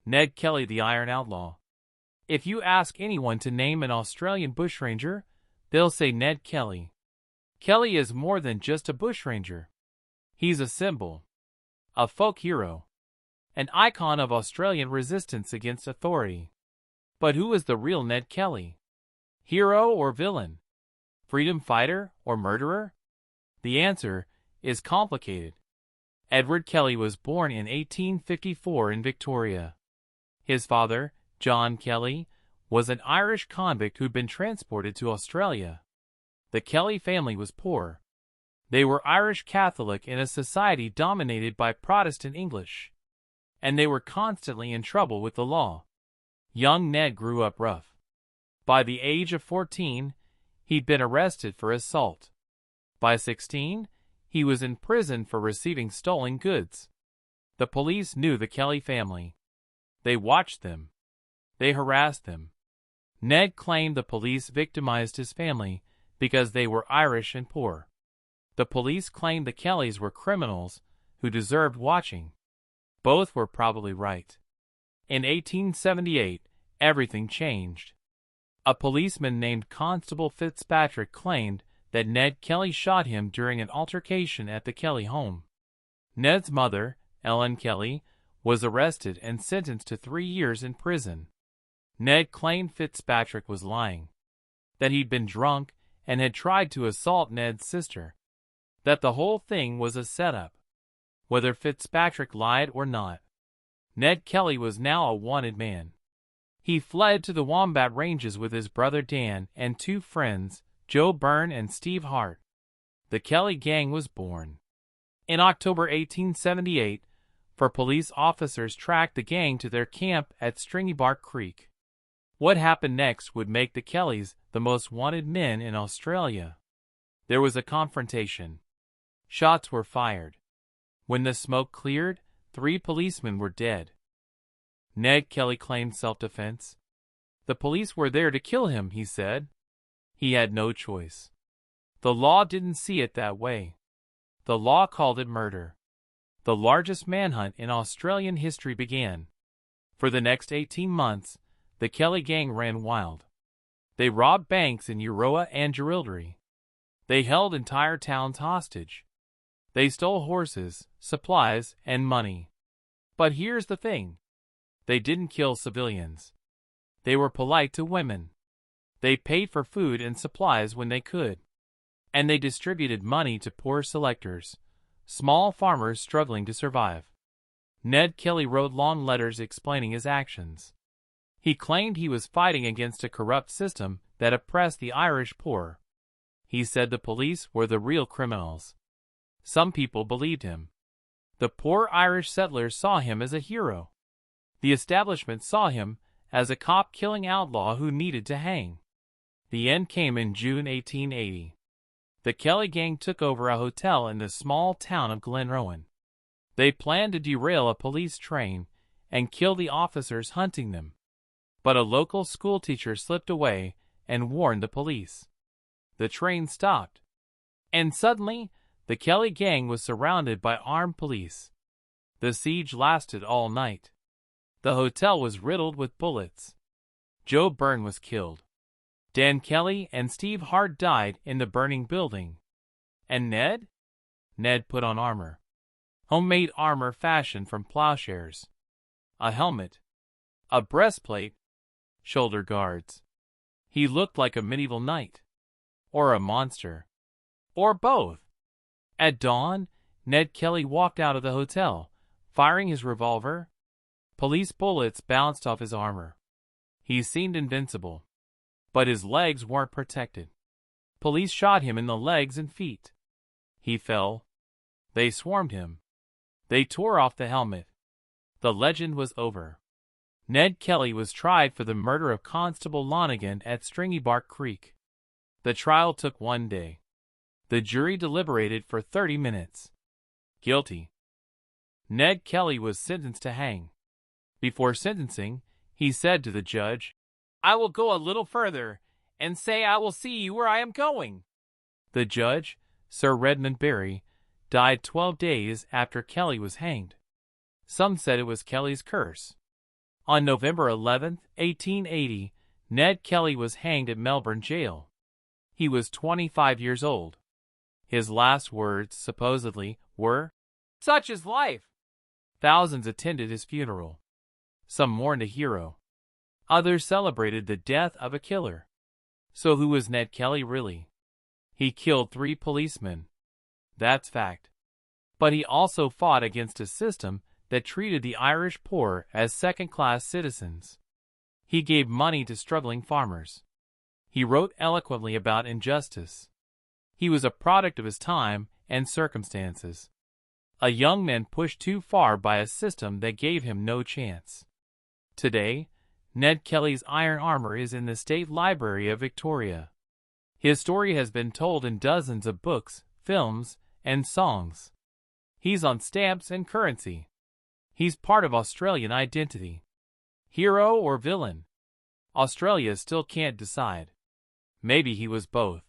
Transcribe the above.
Ned Kelly, the Iron Outlaw. If you ask anyone to name an Australian bushranger, they'll say Ned Kelly. Kelly is more than just a bushranger. He's a symbol, a folk hero, an icon of Australian resistance against authority. But who is the real Ned Kelly? Hero or villain? Freedom fighter or murderer? The answer is complicated. Edward Kelly was born in 1854 in Victoria. His father, John Kelly, was an Irish convict who'd been transported to Australia. The Kelly family was poor. They were Irish Catholic in a society dominated by Protestant English, and they were constantly in trouble with the law. Young Ned grew up rough. By the age of 14, he'd been arrested for assault. By 16, he was in prison for receiving stolen goods. The police knew the Kelly family. They watched them. They harassed them. Ned claimed the police victimized his family because they were Irish and poor. The police claimed the Kellys were criminals who deserved watching. Both were probably right. In 1878, everything changed. A policeman named Constable Fitzpatrick claimed that Ned Kelly shot him during an altercation at the Kelly home. Ned's mother, Ellen Kelly, was arrested and sentenced to 3 years in prison. Ned claimed Fitzpatrick was lying, that he'd been drunk and had tried to assault Ned's sister, that the whole thing was a setup. Whether Fitzpatrick lied or not, Ned Kelly was now a wanted man. He fled to the Wombat Ranges with his brother Dan and 2 friends, Joe Byrne and Steve Hart. The Kelly Gang was born. In October 1878, police officers tracked the gang to their camp at Stringybark Creek. What happened next would make the Kellys the most wanted men in Australia. There was a confrontation. Shots were fired. When the smoke cleared, 3 policemen were dead. Ned Kelly claimed self-defense. The police were there to kill him, he said. He had no choice. The law didn't see it that way. The law called it murder. The largest manhunt in Australian history began. For the next 18 months, the Kelly Gang ran wild. They robbed banks in Euroa and Jerilderie. They held entire towns hostage. They stole horses, supplies, and money. But here's the thing. They didn't kill civilians. They were polite to women. They paid for food and supplies when they could. And they distributed money to poor selectors, small farmers struggling to survive. Ned Kelly wrote long letters explaining his actions. He claimed he was fighting against a corrupt system that oppressed the Irish poor. He said the police were the real criminals. Some people believed him. The poor Irish settlers saw him as a hero. The establishment saw him as a cop-killing outlaw who needed to hang. The end came in June 1880. The Kelly Gang took over a hotel in the small town of Glenrowan. They planned to derail a police train and kill the officers hunting them. But a local schoolteacher slipped away and warned the police. The train stopped. And suddenly, the Kelly Gang was surrounded by armed police. The siege lasted all night. The hotel was riddled with bullets. Joe Byrne was killed. Dan Kelly and Steve Hart died in the burning building. And Ned? Ned put on armor. Homemade armor fashioned from plowshares. A helmet. A breastplate. Shoulder guards. He looked like a medieval knight. Or a monster. Or both. At dawn, Ned Kelly walked out of the hotel, firing his revolver. Police bullets bounced off his armor. He seemed invincible. But his legs weren't protected. Police shot him in the legs and feet. He fell. They swarmed him. They tore off the helmet. The legend was over. Ned Kelly was tried for the murder of Constable Lonergan at Stringybark Creek. The trial took 1 day. The jury deliberated for 30 minutes. Guilty. Ned Kelly was sentenced to hang. Before sentencing, he said to the judge, "I will go a little further and say I will see you where I am going." The judge, Sir Redmond Barry, died 12 days after Kelly was hanged. Some said it was Kelly's curse. On November 11, 1880, Ned Kelly was hanged at Melbourne Jail. He was 25 years old. His last words, supposedly, were, "Such is life." Thousands attended his funeral. Some mourned a hero. Others celebrated the death of a killer. So who was Ned Kelly really? He killed 3 policemen. That's fact. But he also fought against a system that treated the Irish poor as second-class citizens. He gave money to struggling farmers. He wrote eloquently about injustice. He was a product of his time and circumstances. A young man pushed too far by a system that gave him no chance. Today, Ned Kelly's iron armor is in the State Library of Victoria. His story has been told in dozens of books, films, and songs. He's on stamps and currency. He's part of Australian identity. Hero or villain? Australia still can't decide. Maybe he was both.